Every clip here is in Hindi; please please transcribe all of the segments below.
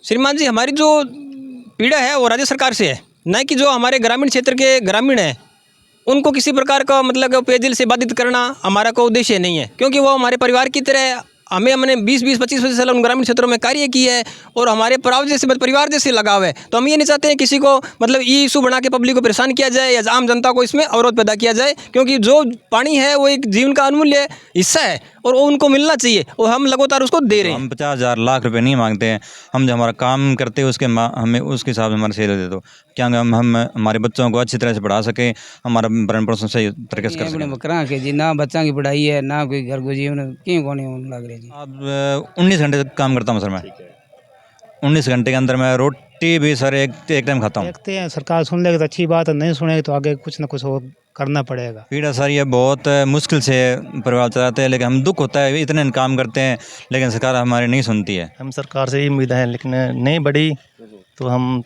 श्रीमान जी, हमारी जो पीड़ा है वो राज्य सरकार से है, न कि जो हमारे ग्रामीण क्षेत्र के ग्रामीण हैं उनको किसी प्रकार का मतलब पेयजल से बाधित करना हमारा कोई उद्देश्य नहीं है, क्योंकि वो हमारे परिवार की तरह हमने 20-25 साल उन ग्रामीण क्षेत्रों में कार्य किया है और हमारे परिवार जैसे लगाव है। तो हम ये नहीं चाहते हैं किसी को मतलब ये इशू बना के पब्लिक को परेशान किया जाए या आम जनता को इसमें अवरोध पैदा किया जाए, क्योंकि जो पानी है वो एक जीवन का अमूल्य हिस्सा है और वो उनको मिलना चाहिए और हम लगातार उसको दे रहे हैं। हम 50,000 लाख रुपए नहीं मांगते हैं, हम जो हमारा काम करते हैं उसके हमें उसके हिसाब से हमारे सैलरी दे दो, क्या हम हमारे बच्चों को अच्छी तरह से पढ़ा सकें, हमारा भरण पोषण सही तरीके से कर सकें। बकरा के जी ना बच्चा की पढ़ाई है ना कोई घर को जीवन क्यों कोने लग रहे जी। अब 19 घंटे काम करता हूँ सर मैं। 19 घंटे के अंदर मैं रोटी भी सर एक टाइम खाता हूँ। देखते हैं, सरकार सुन लेगी तो अच्छी बात है, नहीं सुनेगी तो आगे कुछ ना कुछ और करना पड़ेगा। पीड़ा सर ये बहुत मुश्किल से परिवार चलाते हैं, लेकिन हम दुख होता है इतने काम करते हैं लेकिन सरकार हमारी नहीं सुनती है। हम सरकार से ही उम्मीद है, लेकिन नहीं बढ़ी तो हम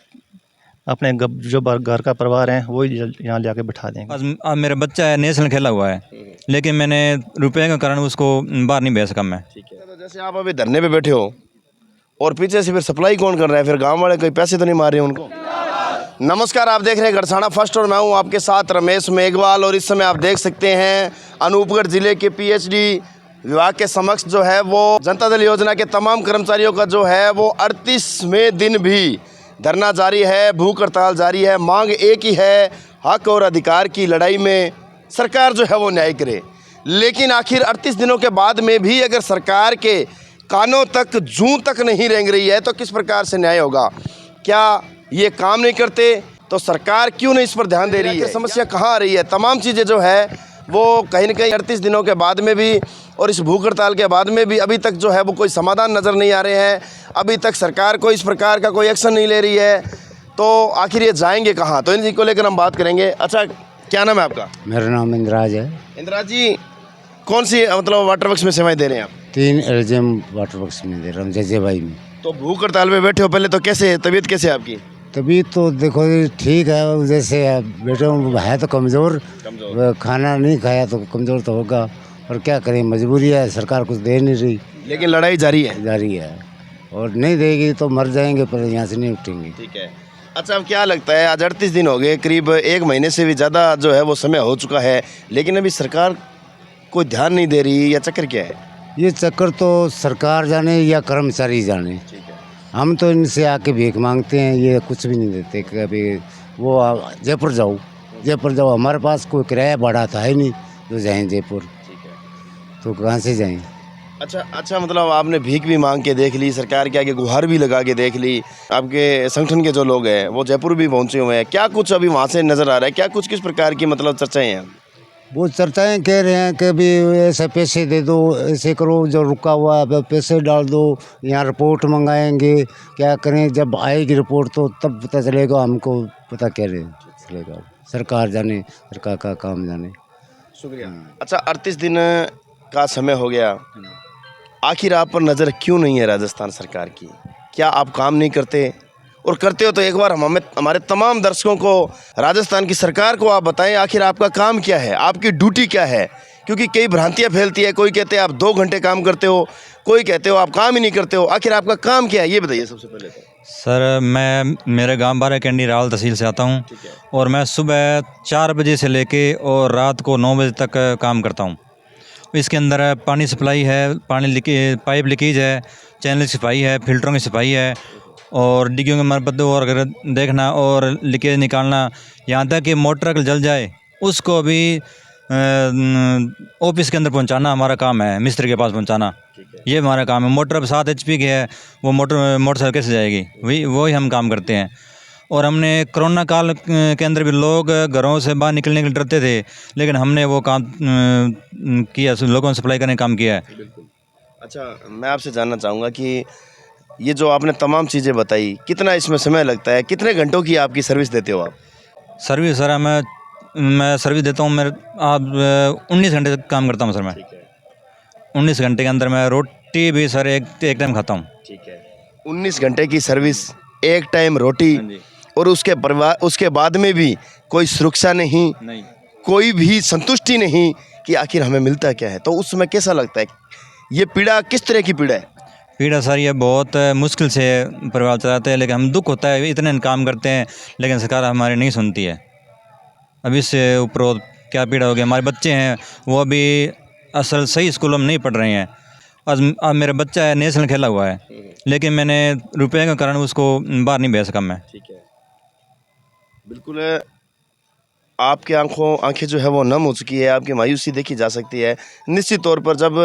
अपने जो घर का परिवार है वो यहाँ ले आके बिठा देंगे। आज मेरा बच्चा है, नेशनल खेला हुआ है, लेकिन मैंने रुपये के कारण उसको बाहर नहीं भेज सका मैं। तो जैसे आप अभी धरने पे बैठे हो और पीछे से फिर सप्लाई कौन कर रहा है, फिर गांव वाले कोई पैसे तो नहीं मार रहे हैं उनको? नमस्कार, आप देख रहे हैं गढ़साना फर्स्ट और मैं हूं आपके साथ रमेश मेघवाल। और इस समय आप देख सकते हैं अनूपगढ़ जिले के पीएचडी विभाग के समक्ष जो है वो जनता दल योजना के तमाम कर्मचारियों का जो है वो 38वें दिन भी धरना जारी है, भूख हड़ताल जारी है। मांग एक ही है, हक और अधिकार की लड़ाई में सरकार जो है वो न्याय करे। लेकिन आखिर 38 दिनों के बाद में भी अगर सरकार के कानों तक जूं तक नहीं रेंग रही है तो किस प्रकार से न्याय होगा? क्या ये काम नहीं करते तो सरकार क्यों नहीं इस पर ध्यान दे रही है? समस्या कहाँ आ रही है? तमाम चीज़ें जो है वो कहीं ना कहीं 38 दिनों के बाद में भी और इस भूख हड़ताल के बाद में भी अभी तक जो है वो कोई समाधान नज़र नहीं आ रहे हैं। अभी तक सरकार को इस प्रकार का कोई एक्शन नहीं ले रही है, तो आखिर ये जाएंगे कहाँ? तो इन को लेकर हम बात करेंगे। अच्छा, क्या नाम है आपका? मेरा नाम इंद्राज है। इंद्राज जी, कौन सी मतलब वाटर वर्क्स में सेवाएं दे रहे हैं आप? 3 एलजीएम वाटर वर्क्स में दे रहा हूँ, जैसे भाई में। तो भूख हड़ताल में बैठे हो, पहले तो कैसे तबीयत कैसे है आपकी? तभी तो देखो ठीक है, जैसे बेटे है तो कमज़ोर, खाना नहीं खाया तो कमज़ोर तो होगा, और क्या करें, मजबूरी है, सरकार कुछ दे नहीं रही। लेकिन लड़ाई जारी है और नहीं देगी तो मर जाएंगे, पर यहाँ से नहीं उठेंगे। ठीक है। अच्छा, अब क्या लगता है, आज 38 दिन हो गए, करीब 1 महीने से भी ज़्यादा जो है वो समय हो चुका है, लेकिन अभी सरकार कोई ध्यान नहीं दे रही, या चक्कर क्या है? ये चक्कर तो सरकार जाने या कर्मचारी जाने। हम तो इनसे आके भीख मांगते हैं, ये कुछ भी नहीं देते। कभी वो जयपुर जाओ, हमारे पास कोई किराया भाड़ा था ही नहीं जो जाएं जयपुर, तो कहाँ से जाएं? अच्छा, मतलब आपने भीख भी मांग के देख ली, सरकार के आगे गुहार भी लगा के देख ली, आपके संगठन के जो लोग हैं वो जयपुर भी पहुँचे हुए हैं, क्या कुछ अभी वहाँ से नज़र आ रहा है? क्या कुछ किस प्रकार की मतलब चर्चाएँ हैं? वो चर्चाएं कह रहे हैं कि भी ऐसे पैसे दे दो, ऐसे करो, जो रुका हुआ है पैसे डाल दो, यहाँ रिपोर्ट मंगाएंगे, क्या करें, जब आएगी रिपोर्ट तो तब पता चलेगा, हमको पता क्या चलेगा। सरकार जाने, सरकार का काम जाने। शुक्रिया। अच्छा, 38 दिन का समय हो गया, आखिर आप पर नज़र क्यों नहीं है राजस्थान सरकार की? क्या आप काम नहीं करते? और करते हो तो एक बार हमारे तमाम दर्शकों को, राजस्थान की सरकार को आप बताएं, आखिर आपका काम क्या है, आपकी ड्यूटी क्या है? क्योंकि कई भ्रांतियां फैलती है, कोई कहते हैं आप 2 घंटे काम करते हो, कोई कहते हो आप काम ही नहीं करते हो। आखिर आपका काम क्या है, ये बताइए सबसे पहले तो। सर, मैं मेरे गांव 12 कैंडी रावल तहसील से आता हूं, और मैं सुबह 4 बजे से लेके और रात को 9 बजे तक काम करता हूं। इसके अंदर पानी सप्लाई है, पाइप लीकेज है, चैनल की सफाई है, फिल्टरों की सफाई है, और डिग्गियों की मरम्मत और अगर देखना और लीकेज निकालना, यहाँ तक कि मोटर अगर जल जाए उसको भी ऑफिस के अंदर पहुँचाना हमारा काम है, मिस्त्री के पास पहुँचाना, ये हमारा काम है। मोटर अब 7 HP की है, वो मोटरसाइकिल कैसे जाएगी, वही हम काम करते हैं। और हमने कोरोना काल के अंदर भी लोग घरों से बाहर निकलने के लिए डरते थे, लेकिन हमने वो काम किया, लोगों को सप्लाई करने का काम किया है। अच्छा, मैं आपसे जानना चाहूँगा कि ये जो आपने तमाम चीज़ें बताई, कितना इसमें समय लगता है, कितने घंटों की आपकी सर्विस देते हो आप? सर्विस सर, मैं सर्विस देता हूँ, मैं 19 घंटे तक काम करता हूँ सर मैं। 19 घंटे के अंदर मैं रोटी भी सर एक टाइम खाता हूँ। ठीक है। 19 घंटे की सर्विस, एक टाइम रोटी, और उसके बाद में भी कोई सुरक्षा नहीं, कोई भी संतुष्टि नहीं कि आखिर हमें मिलता क्या है। तो उस समय कैसा लगता है? ये पीड़ा किस तरह की पीड़ा है? पीड़ा सर ये बहुत मुश्किल से परिवार चलाते हैं, लेकिन हम दुख होता है, इतने काम करते हैं लेकिन सरकार हमारी नहीं सुनती है। अब इससे ऊपर और क्या पीड़ा होगी। हमारे बच्चे हैं वो अभी असल सही स्कूलों में नहीं पढ़ रहे हैं। आज मेरा बच्चा है नेशनल खेला हुआ है, लेकिन मैंने रुपये के कारण उसको बाहर नहीं भेज सका मैं। ठीक है, बिल्कुल आपके आंखें जो है वो नम हो चुकी है, आपकी मायूसी देखी जा सकती है। निश्चित तौर पर जब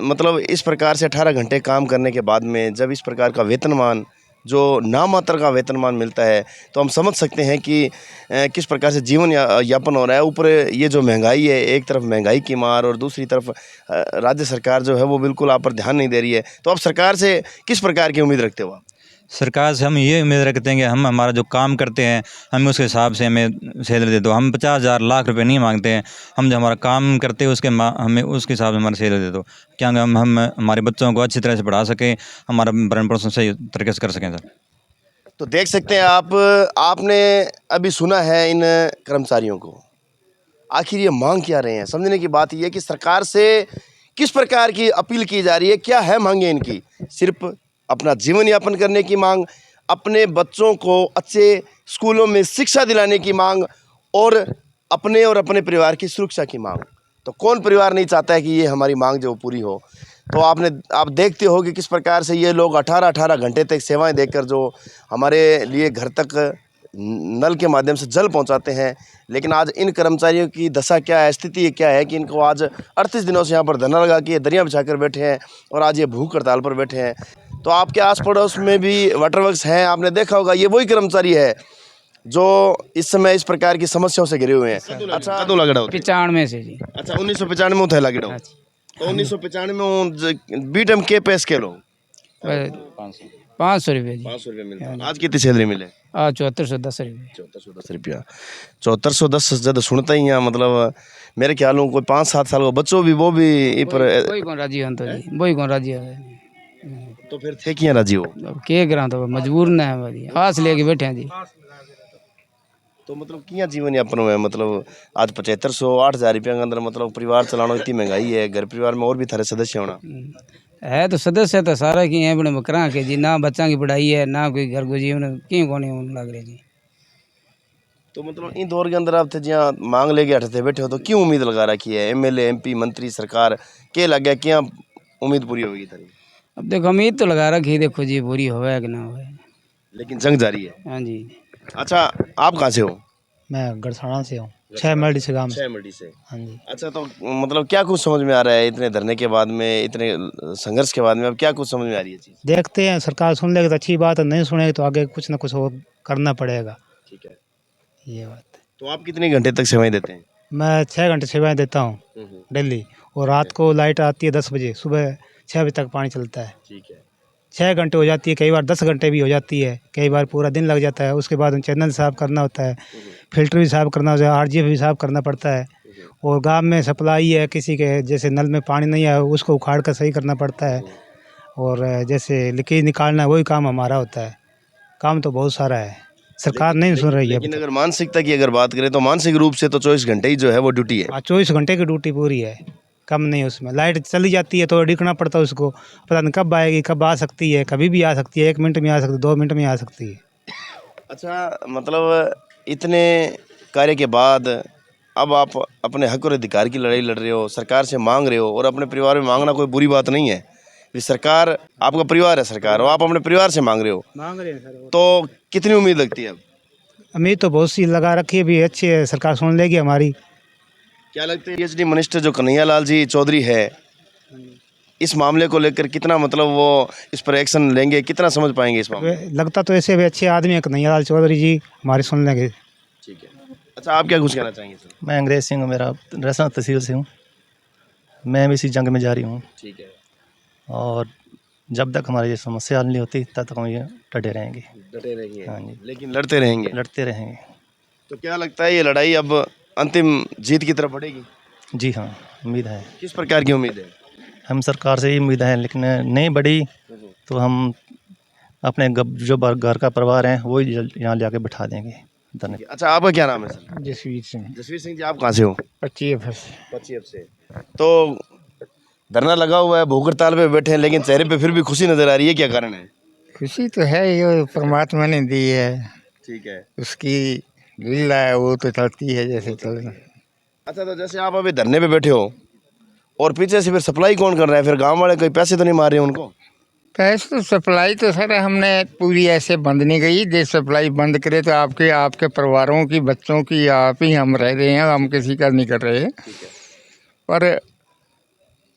मतलब इस प्रकार से 18 घंटे काम करने के बाद में जब इस प्रकार का वेतनमान, जो नामात्र का वेतनमान मिलता है, तो हम समझ सकते हैं कि किस प्रकार से जीवन यापन हो रहा है। ऊपर ये जो महंगाई है, एक तरफ महंगाई की मार और दूसरी तरफ राज्य सरकार जो है वो बिल्कुल आप पर ध्यान नहीं दे रही है। तो आप सरकार से किस प्रकार की उम्मीद रखते हो आप? सरकार से हम ये उम्मीद रखते हैं कि हम हमारा जो काम करते हैं हमें उसके हिसाब से हमें सैलरी दे दो। हम 50,000 लाख रुपए नहीं मांगते हैं, हम जो हमारा काम करते हैं उसके हमें उसके हिसाब से हमारी सैलरी दे दो, क्या हम हमारे बच्चों को अच्छी तरह से पढ़ा सकें, हमारा भरण पोषण सही तरीके से कर सकें सर। तो देख सकते हैं आपने अभी सुना है इन कर्मचारियों को। आखिर ये मांग क्या रहे हैं, समझने की बात ये है कि सरकार से किस प्रकार की अपील की जा रही है, क्या है मांगे इनकी। सिर्फ अपना जीवन यापन करने की मांग, अपने बच्चों को अच्छे स्कूलों में शिक्षा दिलाने की मांग और अपने परिवार की सुरक्षा की मांग। तो कौन परिवार नहीं चाहता है कि ये हमारी मांग जो पूरी हो। तो आप देखते हो कि किस प्रकार से ये लोग 18 घंटे तक सेवाएं देकर जो हमारे लिए घर तक नल के माध्यम से जल पहुंचाते हैं। लेकिन आज इन कर्मचारियों की दशा क्या है, स्थिति क्या है कि इनको आज 38 दिनों से यहाँ पर धरना लगा के दरिया बिछा कर बैठे हैं और आज ये भूख हड़ताल पर बैठे हैं। तो आपके आस पड़ोस में भी वाटर वर्क्स हैं, आपने देखा होगा, ये वही कर्मचारी है जो इस समय इस प्रकार की समस्याओं से घिरे हुए हैं। अच्छा, कदों लगड़ा होता है? 95 से जी। अच्छा, 1995 में उठे लगड़ा हो। तो 1995 में बीटम के पैस के लोग 500 रुपये जी। 500 रुपये मिलता है। आज कितनी सैलरी मिले? 7410 रुपये। 7410 रुपया। 7410 जब सुनता ही हैं, मतलब मेरे ख्याल में कोई 5-7 साल को बच्चों भी वो भी पर वही कौन राजी होता जी, वही कौन राजी है। तो फिर थे किया राजी हो। अब के करा तो मजबूर न है भाई, आस लेके बैठे हैं जी। तो मतलब किया जीवन यापन हुआ है, मतलब आज 7500 8,000 रुपया के अंदर मतलब परिवार चलाना, इतनी महंगाई है, घर परिवार में और भी थारे सदस्य होना है। तो सदस्य तो सारा की है बने बकरा के जी, ना बच्चा की पढ़ाई है ना कोई घर को जीवन क्यों कौन लग रहे जी। तो मतलब इन दौर के अंदर आप थे जहाँ मांग लेके हटते बैठे हो, तो क्यों उम्मीद लगा रखी है? MLA MP मंत्री सरकार के लग गया, क्या उम्मीद पूरी होगी तारी? अब देखो उम्मीद तो लगा रखी, देखो जी पूरी होवे कि ना होवे, लेकिन जंग जारी है। हाँ जी। अच्छा, आप कहाँ से हो? मैं गढ़साना से हूँ, 6 मल्टी से गाँव से। 6 मंडी से। हाँ जी। अच्छा, तो मतलब क्या कुछ समझ में आ रहा है इतने धरने के बाद में, इतने संघर्ष के बाद में, अब क्या कुछ समझ में आ रही है चीज़? देखते हैं, सरकार सुन लेगी तो अच्छी बात है, नहीं सुनेगी तो आगे कुछ ना कुछ और करना पड़ेगा। ठीक है, ये बात है। तो आप कितने घंटे तक सेवाएं देते हैं? मैं 6 घंटे सेवाएं देता हूँ डेली, और रात को लाइट आती है 10 बजे, सुबह 6 बजे तक पानी चलता है। ठीक है। 6 घंटे हो जाती है, कई बार 10 घंटे भी हो जाती है, कई बार पूरा दिन लग जाता है। उसके बाद चैनल साफ़ करना होता है, फिल्टर भी साफ़ करना होता है, RGF भी साफ़ करना पड़ता है। और गांव में सप्लाई है, किसी के जैसे नल में पानी नहीं आया उसको उखाड़ कर सही करना पड़ता है, और जैसे लीकेज निकालना वही काम हमारा होता है। काम तो बहुत सारा है, सरकार नहीं सुन रही है। लेकिन अगर मानसिकता की अगर बात करें तो मानसिक रूप से तो 24 घंटे ही जो है वो ड्यूटी है। 24 घंटे की ड्यूटी पूरी है, कम नहीं। उसमें लाइट चली जाती है तो डिकना पड़ता है उसको, पता नहीं कब आएगी, कब आ सकती है, कभी भी आ सकती है, 1 मिनट में आ सकती है, 2 मिनट में आ सकती है। अच्छा, मतलब इतने कार्य के बाद अब आप अपने हक और अधिकार की लड़ाई लड़ रहे हो, सरकार से मांग रहे हो, और अपने परिवार में मांगना कोई बुरी बात नहीं है। ये सरकार आपका परिवार है सरकार, और आप अपने परिवार से मांग रहे हो, तो कितनी उम्मीद लगती है अब? उम्मीद तो बहुत सी लगा रखी है, भी अच्छी है, सरकार सुन लेगी हमारी। क्या लगता है PhD मिनिस्टर जो कन्हैया लाल जी चौधरी है, इस मामले को लेकर कितना मतलब वो इस पर एक्शन लेंगे, कितना समझ पाएंगे इस मामले में? लगता तो ऐसे भी अच्छे आदमी है कन्हैया लाल चौधरी जी, हमारी सुन लेंगे। ठीक है। अच्छा, आप क्या कुछ कहना चाहेंगे सर? मैं अंग्रेज सिंह, मेरा रसना तहसील से हूँ। मैं भी इसी जंग में जारी हूँ, ठीक है। और जब तक हमारी ये समस्या हल नहीं होती तब तक हम ये डटे रहेंगे। डटे रहेंगे। हाँ जी, लेकिन लड़ते रहेंगे। लड़ते रहेंगे। तो क्या लगता है ये लड़ाई अब अंतिम जीत की तरफ बढ़ेगी? जी हाँ, उम्मीद है। किस प्रकार की उम्मीद है? हम सरकार से ये उम्मीद है, लेकिन नहीं बढ़ी तो हम अपने जो घर का परिवार है वो यहाँ ले आके बिठा देंगे धरने। अच्छा, आपका क्या नाम है सर? जसवीर सिंह, जसवीर सिंह जी, आप कहाँ से हो? 25 25 से। तो धरना लगा हुआ है, भूख हड़ताल पे बैठे हैं, लेकिन चेहरे पे फिर भी खुशी नजर आ रही है, क्या कारण है? खुशी तो है, ये परमात्मा ने दी है, ठीक है। उसकी लीला है, वो तो चलती है जैसे चलना। अच्छा, तो जैसे आप अभी धरने पे बैठे हो और पीछे से फिर सप्लाई कौन कर रहा है? फिर गांव वाले कोई पैसे तो नहीं मार रहे हैं उनको? पैसे तो सप्लाई तो सर हमने पूरी ऐसे बंद नहीं गई, जो सप्लाई बंद करे तो आपके परिवारों की, बच्चों की, आप ही हम रह रहे हैं, हम किसी का नहीं कर रहे हैं। पर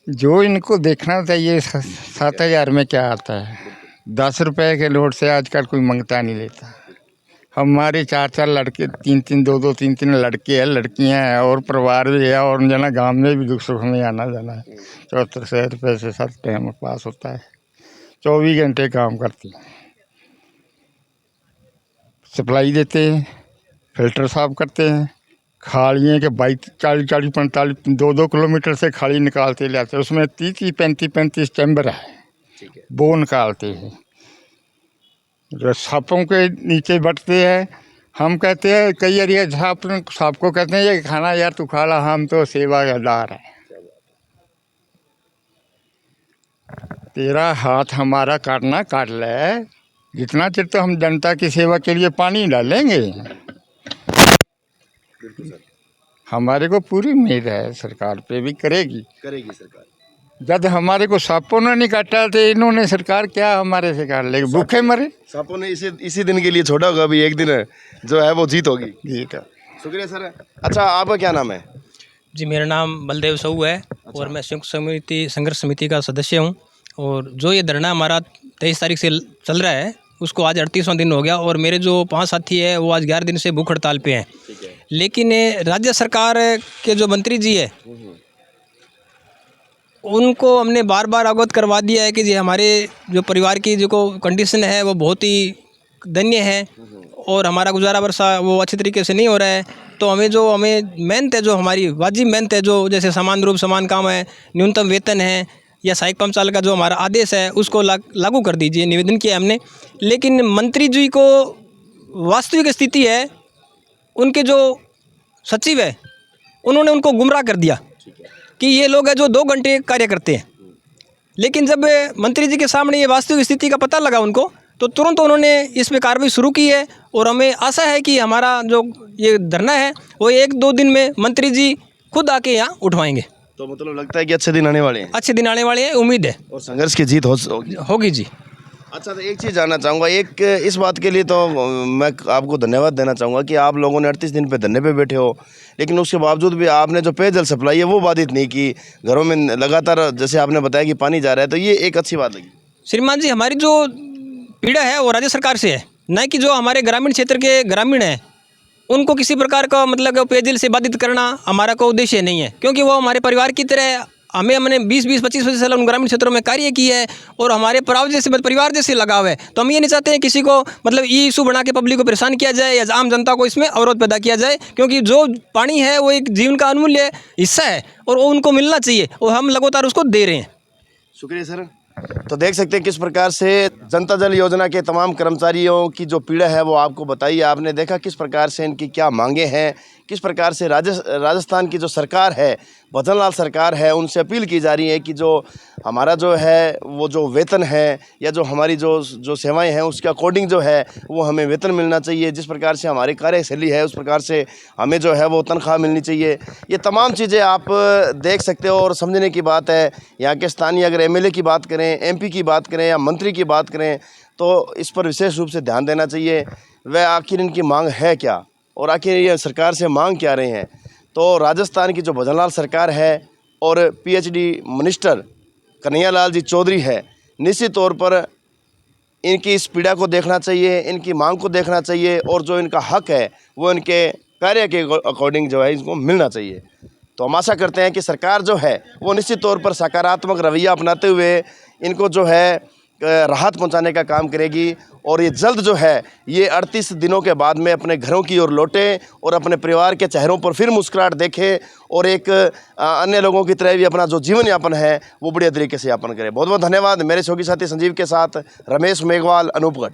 जो इनको देखना चाहिए 7,000 में क्या आता है, 10 रुपए के नोट से आजकल कोई मंगता नहीं लेता। हमारे 4-4 लड़के, 3-3, 2-2, 3-3 लड़के हैं, लड़कियां हैं और परिवार भी है, और जना गांव में भी दुख सुख में आना जाना है। 74 रुपये से सब टाइम पास होता है, 24 घंटे काम करती हैं, सप्लाई देते हैं, फिल्टर साफ करते हैं, खालियाँ के 40-40, 45, 2-2 किलोमीटर से खाली निकालते ले आते हैं, उसमें 30, 35 चैम्बर है, वो निकालते हैं। जो सांपों के नीचे बैठते हैं, हम कहते हैं कई एरिया सांप को कहते हैं ये खाना यार तू खा ला, हम तो सेवादार है। तेरा हाथ हमारा काटना काट ले, जितना चिर तो हम जनता की सेवा के लिए पानी डालेंगे। हमारे को पूरी उम्मीद है सरकार पे भी करेगी सरकार। जब हमारे को सांपों ने नहीं काटा तो इन्होंने सरकार क्या हमारे से काट लेगी, भूखे मरे। सांपों ने इसी दिन के लिए छोड़ा होगा, अभी एक दिन जो है वो जीत होगी। जीत। शुक्रिया सर। अच्छा, आपका क्या नाम है? जी, मेरा नाम बलदेव साहू है और मैं संयुक्त समिति संघर्ष समिति का सदस्य हूँ। और जो ये धरना हमारा 23 तारीख से चल रहा है, उसको आज 38वां दिन हो गया और मेरे जो 5 साथी हैं वो आज 11 दिन से भूख हड़ताल पे हैं। लेकिन राज्य सरकार के जो मंत्री जी है उनको हमने बार बार अवगत करवा दिया है कि जी हमारे जो परिवार की जो कंडीशन है वो बहुत ही दयनीय है और हमारा गुजारा बरसा वो अच्छी तरीके से नहीं हो रहा है। तो हमें मेहनत है, जो हमारी वाजिब मेहनत है, जो जैसे समान रूप समान काम है, न्यूनतम वेतन है या सहायक पंप चालक का जो हमारा आदेश है उसको लागू कर दीजिए, निवेदन किया हमने। लेकिन मंत्री जी को वास्तविक स्थिति है, उनके जो सचिव है उन्होंने उनको गुमराह कर दिया कि ये लोग हैं जो 2 घंटे कार्य करते हैं। लेकिन जब मंत्री जी के सामने ये वास्तविक स्थिति का पता लगा उनको, तो तुरंत उन्होंने इस पर कार्रवाई शुरू की है और हमें आशा है कि हमारा जो ये धरना है वो 1-2 दिन में मंत्री जी खुद आके यहाँ उठवाएंगे। तो मतलब लगता है कि अच्छे दिन आने वाले हैं? अच्छे दिन आने वाले हैं, उम्मीद है और संघर्ष की जीत होगी जी। अच्छा, तो एक चीज़ जानना चाहूँगा, एक इस बात के लिए तो मैं आपको धन्यवाद देना चाहूँगा कि आप लोगों ने 38 दिन पे धरने पे बैठे हो, लेकिन उसके बावजूद भी आपने जो पेयजल सप्लाई है वो बाधित नहीं की। घरों में लगातार जैसे आपने बताया कि पानी जा रहा है, तो ये एक अच्छी बात लगी। श्रीमान जी, हमारी जो पीड़ा है वो राज्य सरकार से है, न कि जो हमारे ग्रामीण क्षेत्र के ग्रामीण हैं उनको किसी प्रकार का मतलब पेयजल से बाधित करना हमारा कोई उद्देश्य नहीं है। क्योंकि वो हमारे परिवार की तरह हमने 20-25 साल उन ग्रामीण क्षेत्रों में कार्य किया है और हमारे परिवार जैसे लगाव है। तो हम ये नहीं चाहते हैं किसी को मतलब ये इशू बना के पब्लिक को परेशान किया जाए या आम जनता को इसमें अवरोध पैदा किया जाए, क्योंकि जो पानी है वो एक जीवन का अनमूल्य हिस्सा है और वो उनको मिलना चाहिए और हम लगातार उसको दे रहे हैं। शुक्रिया सर। तो देख सकते हैं किस प्रकार से जनता जल योजना के तमाम कर्मचारियों की जो पीड़ा है वो आपको बताई। आपने देखा किस प्रकार से इनकी क्या मांगे हैं, किस प्रकार से राजस्थान की जो सरकार है, भजन लाल सरकार है, उनसे अपील की जा रही है कि जो हमारा जो है वो जो वेतन है या जो हमारी जो सेवाएं हैं उसके अकॉर्डिंग जो है वो हमें वेतन मिलना चाहिए। जिस प्रकार से हमारी कार्यशैली है उस प्रकार से हमें जो है वो तनख्वाह मिलनी चाहिए। ये तमाम चीज़ें आप देख सकते हो और समझने की बात है। यहाँ के स्थानीय अगर एमएलए की बात करें, एमपी की बात करें या मंत्री की बात करें तो इस पर विशेष रूप से ध्यान देना चाहिए। वह आखिर इनकी मांग है क्या और आखिर ये सरकार से मांग क्या रहे हैं। तो राजस्थान की जो भजन लाल सरकार है और पीएचडी मिनिस्टर कन्हैया लाल जी चौधरी है, निश्चित तौर पर इनकी इस पीड़ा को देखना चाहिए, इनकी मांग को देखना चाहिए और जो इनका हक है वो इनके कार्य के अकॉर्डिंग जो है इसको मिलना चाहिए। तो हम आशा करते हैं कि सरकार जो है वो निश्चित तौर पर सकारात्मक रवैया अपनाते हुए इनको जो है राहत पहुंचाने का काम करेगी और ये जल्द जो है ये 38 दिनों के बाद में अपने घरों की ओर लौटे और अपने परिवार के चेहरों पर फिर मुस्कुराहट देखे और एक अन्य लोगों की तरह भी अपना जो जीवन यापन है वो बढ़िया तरीके से यापन करे। बहुत बहुत धन्यवाद। मेरे सहयोगी साथी संजीव के साथ रमेश मेघवाल, अनूपगढ़।